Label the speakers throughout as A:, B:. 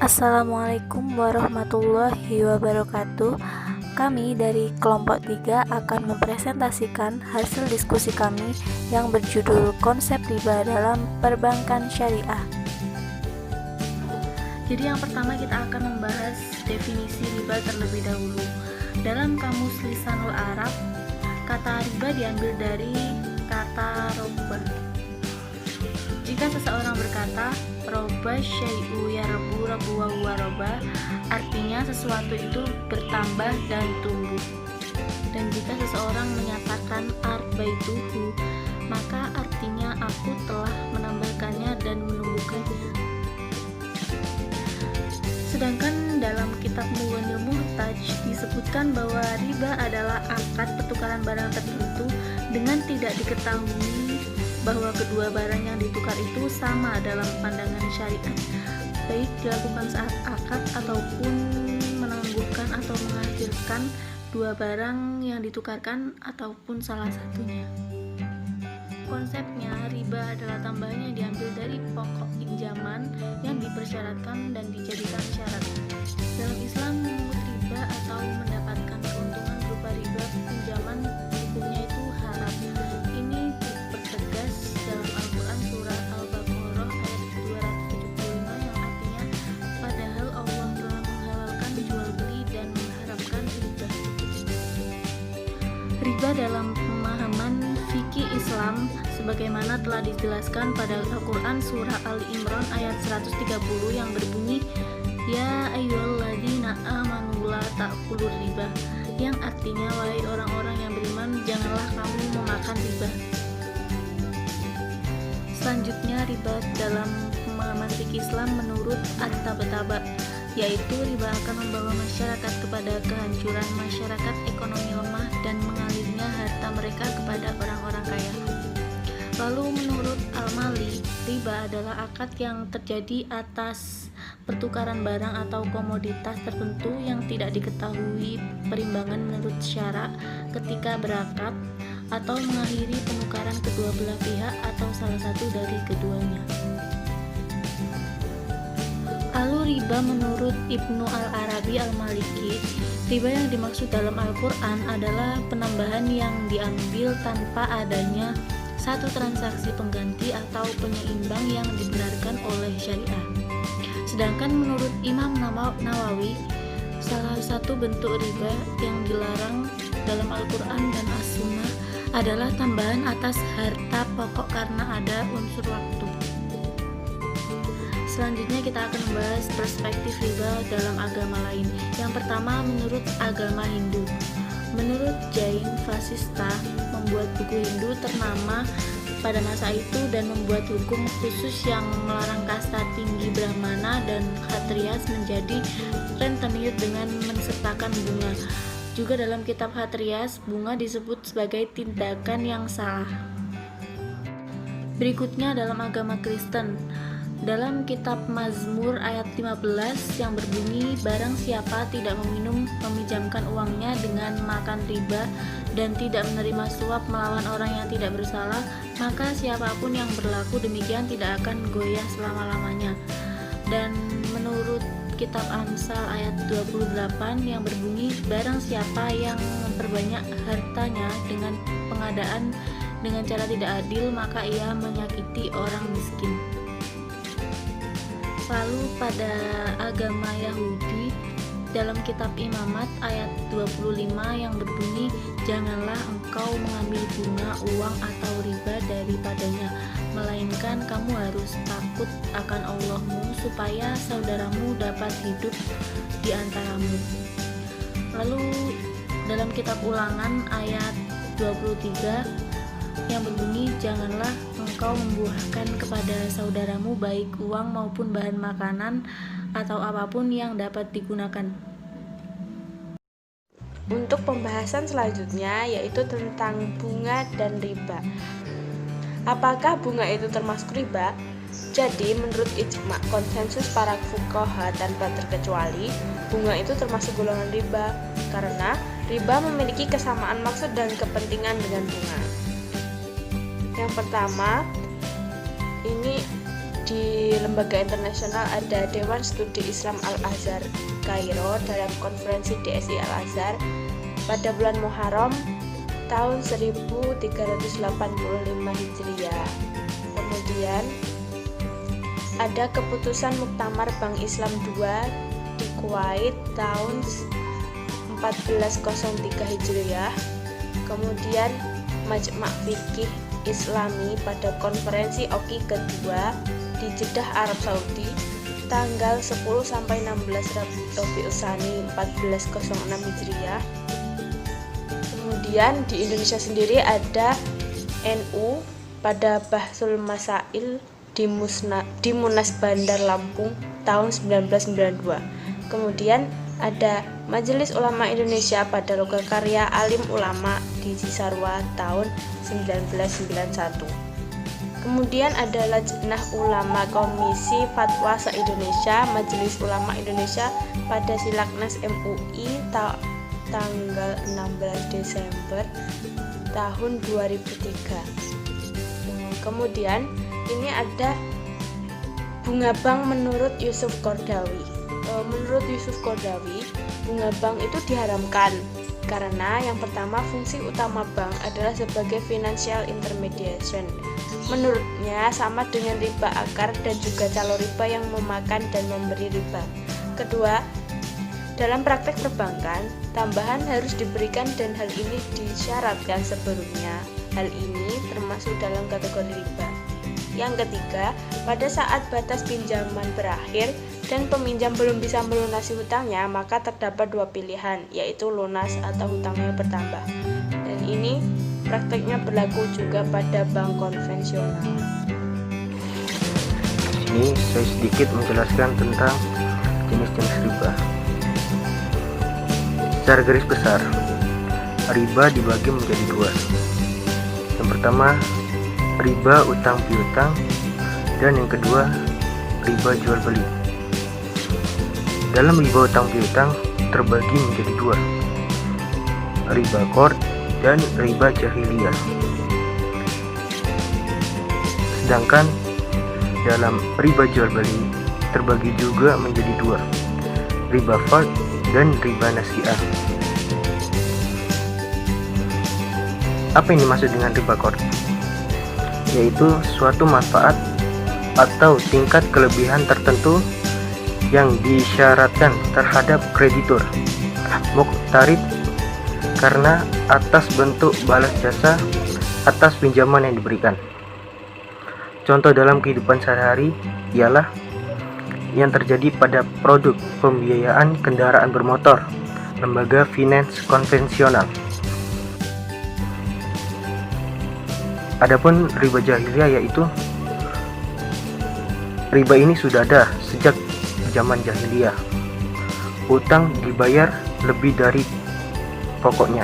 A: Assalamualaikum warahmatullahi wabarakatuh. Kami dari kelompok 3 akan mempresentasikan hasil diskusi kami yang berjudul Konsep Riba dalam Perbankan Syariah. Jadi yang pertama kita akan membahas definisi riba terlebih dahulu. Dalam Kamus Lisanul Arab, kata riba diambil dari kata roba. Jika seseorang berkata roba syai'u yarbu rabu wa roba, artinya sesuatu itu bertambah dan tumbuh. Dan jika seseorang menyatakan arbaituhu, maka artinya aku telah menambahkannya dan menumbuhkannya. Sedangkan dalam kitab Mughunil Muhtaj disebutkan bahwa riba adalah akad pertukaran barang tertentu dengan tidak diketahui bahwa kedua barang yang ditukar itu sama dalam pandangan syariat, baik dilakukan saat akad ataupun menangguhkan atau menghasilkan dua barang yang ditukarkan ataupun salah satunya. Konsepnya, riba adalah tambahan yang diambil dari pokok pinjaman yang dipersyaratkan dan dijadikan syarat. Dalam Islam, memungut riba atau mendapatkan keuntungan berupa riba pinjaman hukumnya itu haram. Ini dipertegas dalam Al-Quran surah Al-Baqarah ayat 275 yang artinya, padahal Allah telah menghalalkan jual beli dan mengharamkan riba. Riba dalam pemahaman fikih Islam sebagaimana telah dijelaskan pada Al-Quran surah Ali Imran ayat 130 yang berbunyi, Ya ayyuhalladzina amanu la ta'kulur riba, yang artinya, wahai orang-orang yang beriman, janganlah kamu memakan riba. Selanjutnya, riba dalam pemahaman fikih Islam menurut At-Tabatabai, yaitu riba akan membawa masyarakat kepada kehancuran masyarakat, ekonomi lemah, dan mengalirnya harta mereka kepada orang-orang kaya. Lalu menurut Al-Mali, riba adalah akad yang terjadi atas pertukaran barang atau komoditas tertentu yang tidak diketahui perimbangan menurut syara ketika berakad atau mengakhiri penukaran kedua belah pihak atau salah satu dari keduanya. Lalu riba menurut Ibnu Al-Arabi Al-Maliki, riba yang dimaksud dalam Al-Quran adalah penambahan yang diambil tanpa adanya satu transaksi pengganti atau penyeimbang yang dibenarkan oleh syariah. Sedangkan menurut Imam Nawawi, salah satu bentuk riba yang dilarang dalam Al-Quran dan As-Sunnah adalah tambahan atas harta pokok karena ada unsur waktu. Selanjutnya kita akan membahas perspektif riba dalam agama lain. Yang pertama, menurut agama Hindu. Menurut Jain Vasista, membuat buku Hindu ternama pada masa itu dan membuat hukum khusus yang melarang kasta tinggi Brahmana dan Khatriyas menjadi rentenir dengan mensertakan bunga. Juga dalam kitab Khatriyas, bunga disebut sebagai tindakan yang salah. Berikutnya dalam agama Kristen, dalam kitab Mazmur ayat 15 yang berbunyi, barang siapa tidak meminjamkan uangnya dengan makan riba dan tidak menerima suap melawan orang yang tidak bersalah, maka siapapun yang berlaku demikian tidak akan goyah selama-lamanya. Dan menurut kitab Amsal ayat 28 yang berbunyi, barang siapa yang memperbanyak hartanya dengan pengadaan dengan cara tidak adil, maka ia menyakiti orang miskin. Lalu pada agama Yahudi, dalam kitab Imamat ayat 25 yang berbunyi, janganlah engkau mengambil bunga, uang, atau riba daripadanya, melainkan kamu harus takut akan Allahmu supaya saudaramu dapat hidup di antaramu. Lalu dalam kitab Ulangan ayat 23 yang berbunyi, janganlah engkau membuahkan kepada saudaramu baik uang maupun bahan makanan atau apapun yang dapat digunakan.
B: Untuk pembahasan selanjutnya yaitu tentang bunga dan riba. Apakah bunga itu termasuk riba? Jadi menurut ijma konsensus para fuqaha tanpa terkecuali, bunga itu termasuk golongan riba karena riba memiliki kesamaan maksud dan kepentingan dengan bunga. Yang pertama, ini di lembaga internasional ada Dewan Studi Islam Al-Azhar Kairo dalam konferensi DSI Al-Azhar pada bulan Muharram tahun 1385 Hijriah. Kemudian ada keputusan Muktamar Bank Islam II di Kuwait tahun 1403 Hijriah. Kemudian Majma' Fikih Islami pada konferensi OKI kedua di Jeddah, Arab Saudi tanggal 10 sampai 16 Rabiul Tsani 1406 Hijriah. Kemudian di Indonesia sendiri ada NU pada Bahsul Masail di Munas Bandar Lampung tahun 1992. Kemudian ada Majelis Ulama Indonesia pada Lokakarya Alim Ulama di Cisarua tahun 1991. Kemudian ada Lajnah Ulama Komisi Fatwa se-Indonesia Majelis Ulama Indonesia pada Silaknas MUI tanggal 16 Desember tahun 2003. Kemudian ini ada bunga bank menurut Yusuf Qaradawi. Menurut Yusuf Qaradawi, bunga bank itu diharamkan karena yang pertama fungsi utama bank adalah sebagai financial intermediation. Menurutnya sama dengan riba akar dan juga calo riba yang memakan dan memberi riba. Kedua, dalam praktek perbankan, tambahan harus diberikan dan hal ini disyaratkan sebelumnya. Hal ini termasuk dalam kategori riba. Yang ketiga, pada saat batas pinjaman berakhir dan peminjam belum bisa melunasi hutangnya, maka terdapat dua pilihan, yaitu lunas atau hutangnya bertambah. Dan ini prakteknya berlaku juga pada bank konvensional.
C: Ini saya sedikit menjelaskan tentang jenis-jenis riba. Secara garis besar, riba dibagi menjadi dua. Yang pertama, riba utang piutang, dan yang kedua, riba jual beli. Dalam riba utang piutang terbagi menjadi dua, riba qard dan riba jahiliyah. Sedangkan dalam riba jual beli terbagi juga menjadi dua, riba fard dan riba nasi'ah. Apa yang dimaksud dengan riba qard? Yaitu suatu manfaat atau tingkat kelebihan tertentu yang disyaratkan terhadap kreditur muqtarid karena atas bentuk balas jasa atas pinjaman yang diberikan. Contoh dalam kehidupan sehari-hari ialah yang terjadi pada produk pembiayaan kendaraan bermotor, lembaga finance konvensional. Adapun riba jahiliyah yaitu riba ini sudah ada sejak zaman jahiliyah. Utang dibayar lebih dari pokoknya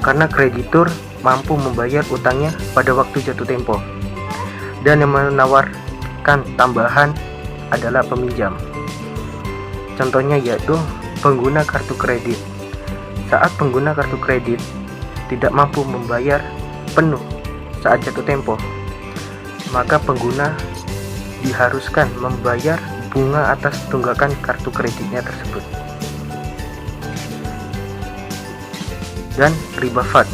C: karena kreditur mampu membayar utangnya pada waktu jatuh tempo, dan yang menawarkan tambahan adalah peminjam. Contohnya yaitu pengguna kartu kredit. Saat pengguna kartu kredit tidak mampu membayar penuh saat jatuh tempo, maka pengguna diharuskan membayar bunga atas tunggakan kartu kreditnya tersebut. Dan riba fad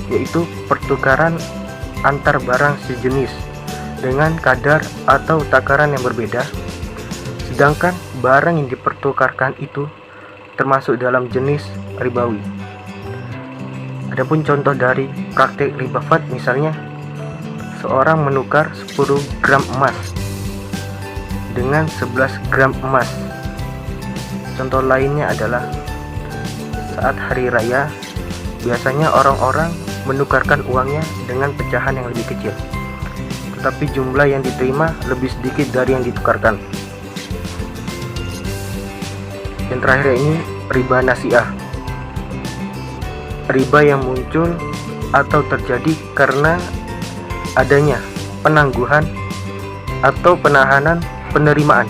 C: yaitu pertukaran antar barang sejenis dengan kadar atau takaran yang berbeda, sedangkan barang yang dipertukarkan itu termasuk dalam jenis ribawi. Adapun contoh dari praktik riba fad, misalnya seorang menukar 10 gram emas dengan 11 gram emas. Contoh lainnya adalah saat hari raya, biasanya orang-orang menukarkan uangnya dengan pecahan yang lebih kecil, tetapi jumlah yang diterima lebih sedikit dari yang ditukarkan. Yang terakhir ini riba nasi'ah, riba yang muncul atau terjadi karena adanya penangguhan atau penahanan penerimaan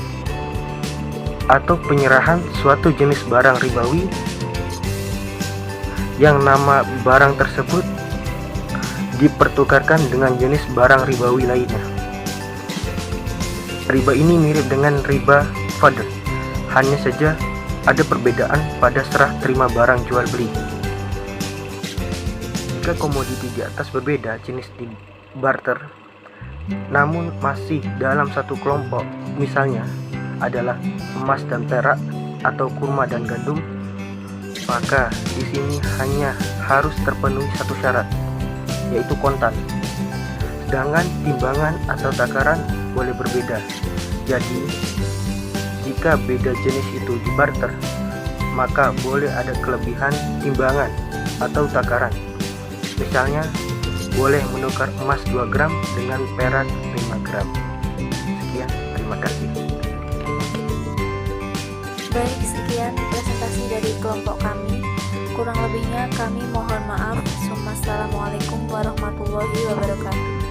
C: atau penyerahan suatu jenis barang ribawi yang nama barang tersebut dipertukarkan dengan jenis barang ribawi lainnya. Riba ini mirip dengan riba fadl, hanya saja ada perbedaan pada serah terima barang jual beli. Jika komoditi di atas berbeda jenis di barter, namun masih dalam satu kelompok, misalnya adalah emas dan perak atau kurma dan gandum, maka di sini hanya harus terpenuhi satu syarat, yaitu kontan. Sedangkan timbangan atau takaran boleh berbeda. Jadi, jika beda jenis itu dibarter, maka boleh ada kelebihan timbangan atau takaran. Misalnya, boleh menukar emas 2 gram dengan perak 5 gram. Sekian, terima kasih.
A: Baik, sekian presentasi dari kelompok kami. Kurang lebihnya kami mohon maaf. Assalamualaikum warahmatullahi wabarakatuh.